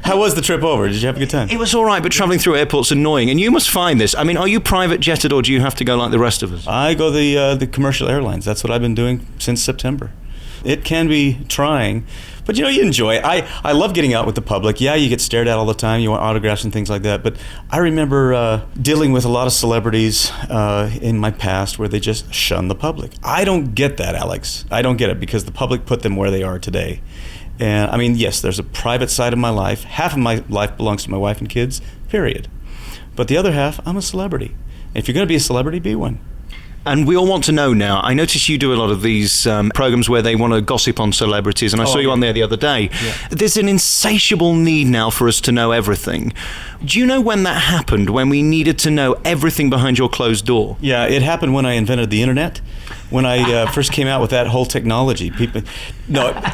How was the trip over? Did you have a good time? It was all right, but travelling through airports annoying. And you must find this. I mean, are you private jetted or do you have to go like the rest of us? I go the commercial airlines. That's what I've been doing since September. It can be trying, but you enjoy it. I love getting out with the public. Yeah, you get stared at all the time. You want autographs and things like that. But I remember dealing with a lot of celebrities in my past where they just shun the public. I don't get that, Alex. I don't get it because the public put them where they are today. And I mean, yes, there's a private side of my life. Half of my life belongs to my wife and kids, period. But the other half, I'm a celebrity. If you're going to be a celebrity, be one. And we all want to know now. I notice you do a lot of these programs where they want to gossip on celebrities, and I saw you on there the other day. Yeah. There's an insatiable need now for us to know everything. Do you know when that happened, when we needed to know everything behind your closed door? Yeah, it happened when I invented the internet, when I first came out with that whole technology.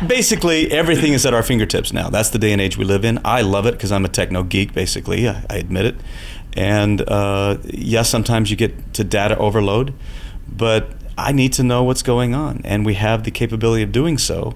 Basically, everything is at our fingertips now. That's the day and age we live in. I love it because I'm a techno geek, basically. I admit it. And sometimes you get to data overload, but I need to know what's going on, and we have the capability of doing so,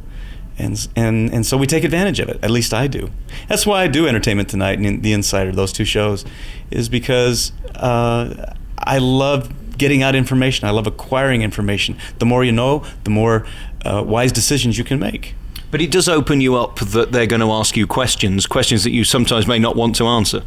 and so we take advantage of it. At least I do. That's why I do Entertainment Tonight and The Insider, those two shows, is because I love getting out information. I love acquiring information. The more you know, the more wise decisions you can make. But it does open you up that they're going to ask you questions that you sometimes may not want to answer.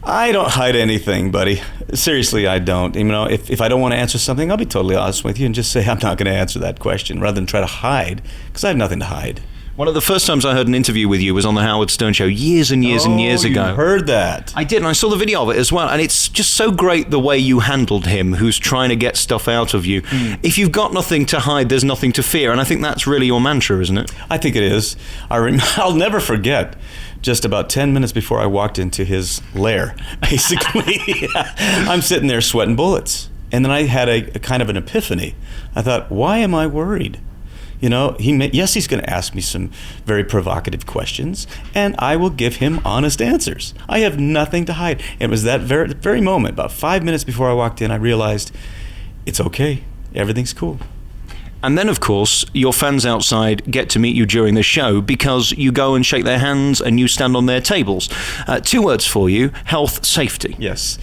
I don't hide anything, buddy. Seriously, I don't. If I don't want to answer something, I'll be totally honest with you and just say I'm not going to answer that question rather than try to hide, because I have nothing to hide. One of the first times I heard an interview with you was on the Howard Stern show years and years and years ago. You heard that. I did, and I saw the video of it as well, and it's just so great the way you handled him, who's trying to get stuff out of you. If you've got nothing to hide, there's nothing to fear, and I think that's really your mantra, isn't it? I think it is. I'll never forget just about 10 minutes before I walked into his lair, basically. I'm sitting there sweating bullets. And then I had a kind of an epiphany. I thought, why am I worried? He's going to ask me some very provocative questions, and I will give him honest answers. I have nothing to hide. It was that very moment, about 5 minutes before I walked in, I realized it's okay. Everything's cool. And then, of course, your fans outside get to meet you during the show because you go and shake their hands and you stand on their tables. 2 words for you: health, safety. Yes.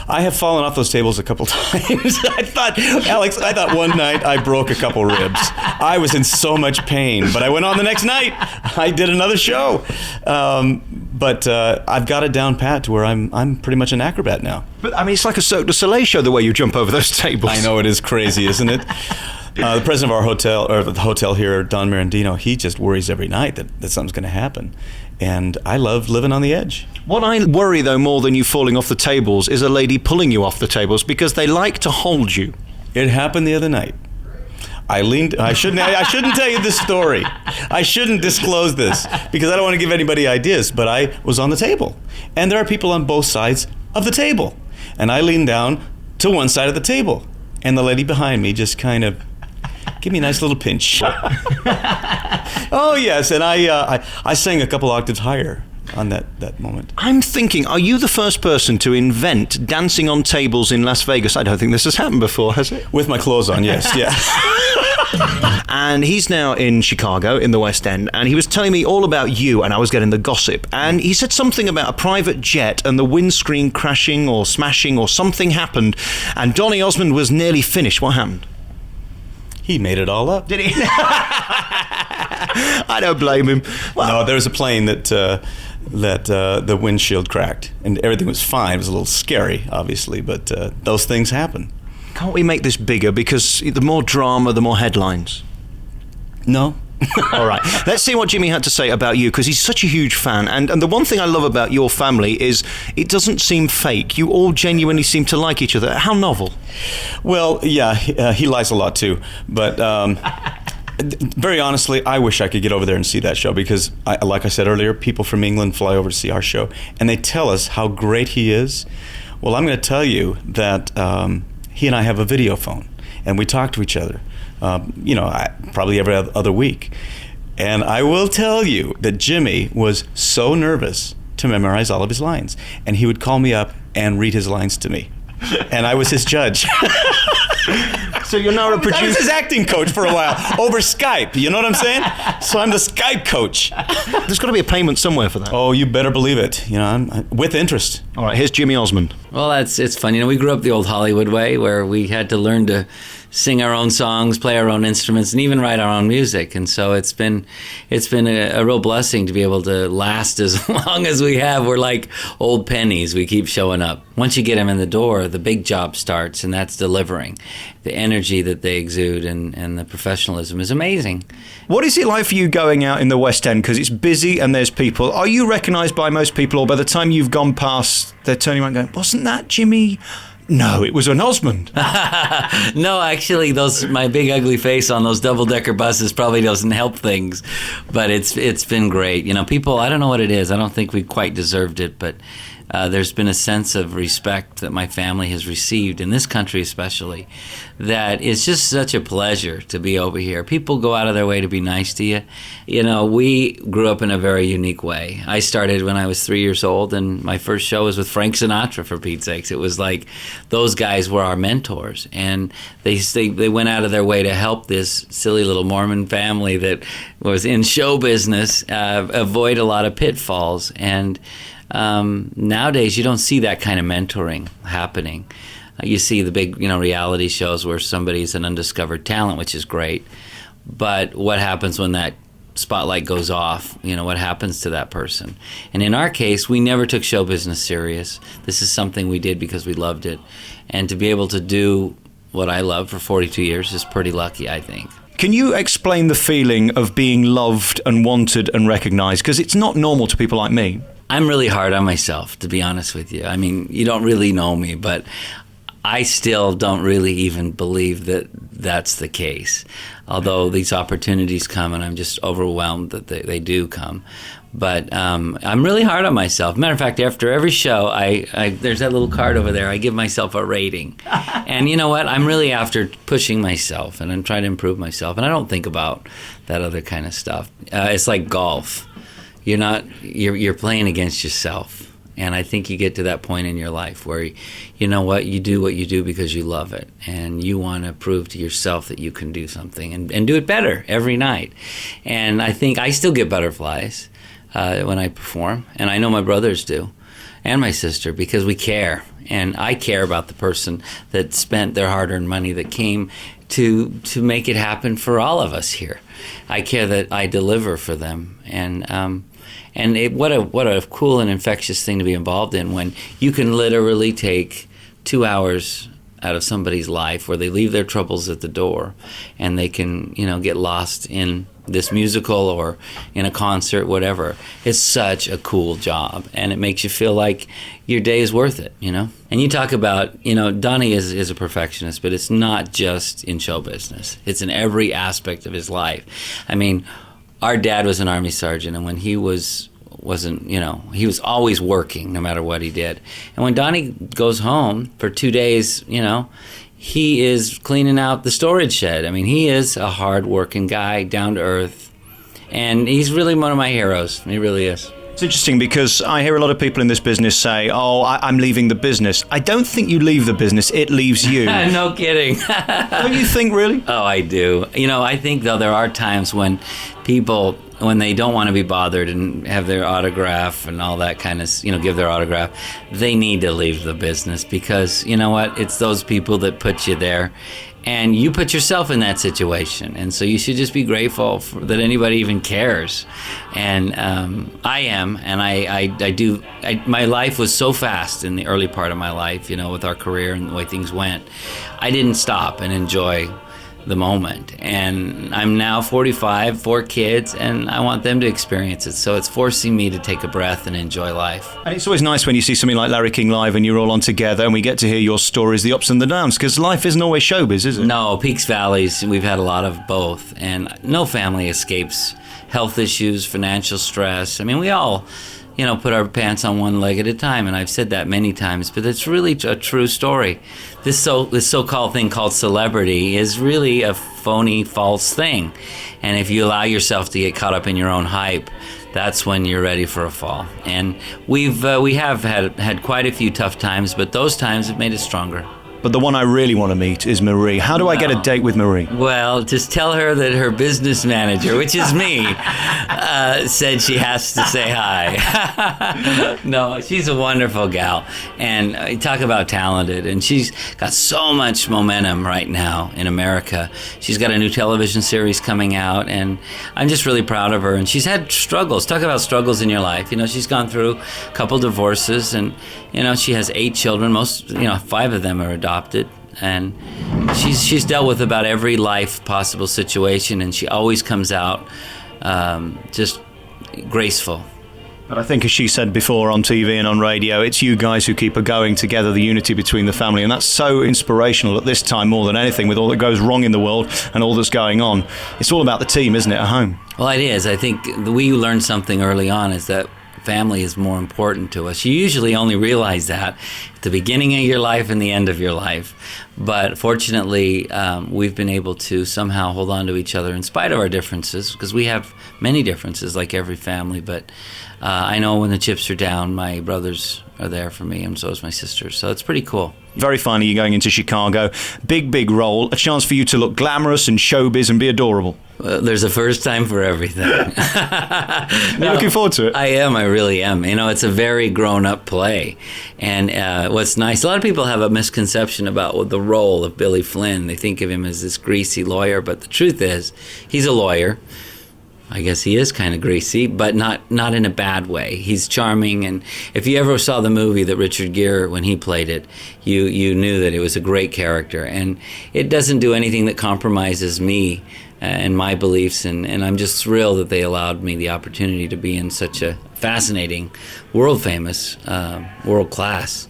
I have fallen off those tables a couple times. Alex, I thought one night I broke a couple ribs. I was in so much pain, but I went on the next night. I did another show. But I've got it down pat to where I'm pretty much an acrobat now. But, I mean, it's like a Cirque du Soleil show, the way you jump over those tables. I know, it is crazy, isn't it? The president of our hotel, or the hotel here, Don Mirandino, he just worries every night that something's going to happen. And I love living on the edge. What I worry, though, more than you falling off the tables is a lady pulling you off the tables because they like to hold you. It happened the other night. I shouldn't tell you this story. I shouldn't disclose this because I don't want to give anybody ideas, but I was on the table. And there are people on both sides of the table. And I leaned down to one side of the table. And the lady behind me just kind of give me a nice little pinch. Oh, yes, and I sang a couple octaves higher on that moment. I'm thinking, are you the first person to invent dancing on tables in Las Vegas? I don't think this has happened before, has it? With my clothes on, yes, yeah. And he's now in Chicago, in the West End, and he was telling me all about you, and I was getting the gossip. And he said something about a private jet and the windscreen crashing or smashing or something happened, and Donny Osmond was nearly finished. What happened? He made it all up. Did he? I don't blame him. Well, no, there was a plane that the windshield cracked, and everything was fine. It was a little scary, obviously, but those things happen. Can't we make this bigger? Because the more drama, the more headlines. No. All right. Let's see what Jimmy had to say about you, because he's such a huge fan. And the one thing I love about your family is it doesn't seem fake. You all genuinely seem to like each other. How novel. Well, yeah, he lies a lot too. But very honestly, I wish I could get over there and see that show because, like I said earlier, people from England fly over to see our show, and they tell us how great he is. Well, I'm going to tell you that he and I have a video phone, and we talk to each other. Probably every other week. And I will tell you that Jimmy was so nervous to memorize all of his lines. And he would call me up and read his lines to me. And I was his judge. So you're now a I was producer. his acting coach for a while over Skype. You know what I'm saying? So I'm the Skype coach. There's got to be a payment somewhere for that. Oh, you better believe it. You know, with interest. All right, here's Jimmy Osmond. Well, it's fun. You know, we grew up the old Hollywood way where we had to learn to sing our own songs, play our own instruments, and even write our own music. And so it's been a real blessing to be able to last as long as we have. We're like old pennies. We keep showing up. Once you get them in the door, the big job starts, and that's delivering. The energy that they exude and the professionalism is amazing. What is it like for you going out in the West End? Because it's busy and there's people. Are you recognised by most people, or by the time you've gone past, they're turning around going, wasn't that Jimmy? No, it was an Osmond. No, actually, my big ugly face on those double-decker buses probably doesn't help things, but it's been great. You know, people, I don't know what it is. I don't think we quite deserved it, but there's been a sense of respect that my family has received, in this country especially, that it's just such a pleasure to be over here. People go out of their way to be nice to you. You know, we grew up in a very unique way. I started when I was 3 years old, and my first show was with Frank Sinatra, for Pete's sakes. It was like those guys were our mentors, and they went out of their way to help this silly little Mormon family that was in show business avoid a lot of pitfalls. And nowadays, you don't see that kind of mentoring happening. You see the big, reality shows where somebody's an undiscovered talent, which is great. But what happens when that spotlight goes off? What happens to that person? And in our case, we never took show business serious. This is something we did because we loved it. And to be able to do what I love for 42 years is pretty lucky, I think. Can you explain the feeling of being loved and wanted and recognised? Because it's not normal to people like me. I'm really hard on myself, to be honest with you. I mean, you don't really know me, but I still don't really even believe that that's the case. Although these opportunities come, and I'm just overwhelmed that they do come. But I'm really hard on myself. Matter of fact, after every show, there's that little card over there. I give myself a rating. And you know what? I'm really after pushing myself, and I'm trying to improve myself. And I don't think about that other kind of stuff. It's like golf. You're playing against yourself. And I think you get to that point in your life where, you know what you do because you love it. And you want to prove to yourself that you can do something and do it better every night. And I think I still get butterflies when I perform. And I know my brothers do, and my sister, because we care. And I care about the person that spent their hard-earned money, that came to make it happen for all of us here. I care that I deliver for them. What a cool and infectious thing to be involved in, when you can literally take 2 hours out of somebody's life where they leave their troubles at the door, and they can, get lost in this musical or in a concert, whatever. It's such a cool job, and it makes you feel like your day is worth it, And you talk about, Donny is a perfectionist, but it's not just in show business. It's in every aspect of his life. I mean, our dad was an Army sergeant, and when he wasn't, he was always working no matter what he did. And when Donny goes home for 2 days, he is cleaning out the storage shed. I mean, he is a hard-working guy, down to earth, and he's really one of my heroes. He really is. It's interesting because I hear a lot of people in this business say, I'm leaving the business. I don't think you leave the business, it leaves you. No kidding. Don't you think, really? Oh, I do. I think, though, there are times when people, when they don't want to be bothered and have their autograph and all that kind of, give their autograph, they need to leave the business, because, you know what, it's those people that put you there. And you put yourself in that situation, and so you should just be grateful that anybody even cares. And I am, and I do. My life was so fast in the early part of my life, with our career and the way things went. I didn't stop and enjoy the moment. And I'm now 45, 4 kids, and I want them to experience it. So it's forcing me to take a breath and enjoy life. And it's always nice when you see something like Larry King live and you're all on together and we get to hear your stories, the ups and the downs, because life isn't always showbiz, is it? No, peaks, valleys. We've had a lot of both. And no family escapes health issues, financial stress. I mean, we all put our pants on one leg at a time, and I've said that many times, but it's really a true story. This so-called thing called celebrity is really a phony, false thing, and if you allow yourself to get caught up in your own hype, that's when you're ready for a fall. And we have had quite a few tough times, but those times have made us stronger. But the one I really want to meet is Marie. How do I get a date with Marie? Well, just tell her that her business manager, which is me, said she has to say hi. No, she's a wonderful gal. And talk about talented. And she's got so much momentum right now in America. She's got a new television series coming out, and I'm just really proud of her. And she's had struggles. Talk about struggles in your life. She's gone through a couple divorces, and, she has 8 children. 5 of them are adopted. And she's dealt with about every life possible situation, and she always comes out just graceful. But I think, as she said before on TV and on radio, it's you guys who keep her going together, the unity between the family, and that's so inspirational at this time more than anything, with all that goes wrong in the world and all that's going on. It's all about the team, isn't it, at home? Well, it is. I think we learned something early on, is that family is more important to us. You usually only realize that at the beginning of your life and the end of your life. But fortunately, we've been able to somehow hold on to each other in spite of our differences, because we have many differences like every family. But I know when the chips are down, my brothers are there for me, and so is my sister. So it's pretty cool. Very finally, you're going into Chicago. Big role. A chance for you to look glamorous and showbiz and be adorable. There's a first time for everything. You're looking forward to it? I am. I really am. It's a very grown-up play. And what's nice, a lot of people have a misconception about the role of Billy Flynn. They think of him as this greasy lawyer, but the truth is, he's a lawyer. I guess he is kind of greasy, but not in a bad way. He's charming, and if you ever saw the movie that Richard Gere, when he played it, you knew that it was a great character. And it doesn't do anything that compromises me and my beliefs, and I'm just thrilled that they allowed me the opportunity to be in such a fascinating, world-famous, world-class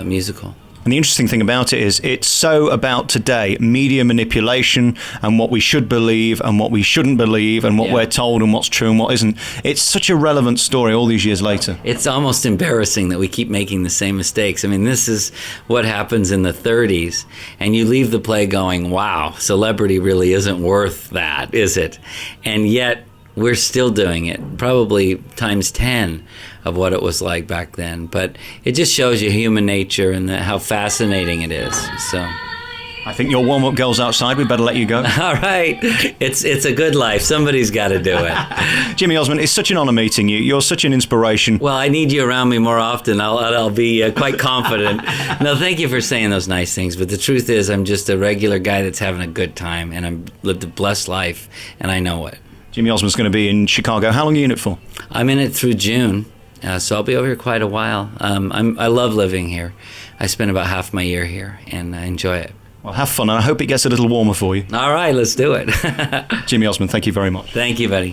musical. And the interesting thing about it is it's so about today, media manipulation and what we should believe and what we shouldn't believe and what we're told and what's true and what isn't. It's such a relevant story all these years later. It's almost embarrassing that we keep making the same mistakes. This is what happens in the 30s, and you leave the play going, wow, celebrity really isn't worth that, is it? And yet, we're still doing it, probably times 10 of what it was like back then. But it just shows you human nature and how fascinating it is. So, I think your warm-up girl's outside. We better let you go. All right. It's a good life. Somebody's got to do it. Jimmy Osmond, it's such an honor meeting you. You're such an inspiration. Well, I need you around me more often. I'll be quite confident. No, thank you for saying those nice things. But the truth is, I'm just a regular guy that's having a good time, and I've lived a blessed life, and I know it. Jimmy Osmond's going to be in Chicago. How long are you in it for? I'm in it through June, so I'll be over here quite a while. I love living here. I spend about half my year here, and I enjoy it. Well, have fun, and I hope it gets a little warmer for you. All right, let's do it. Jimmy Osmond, thank you very much. Thank you, buddy.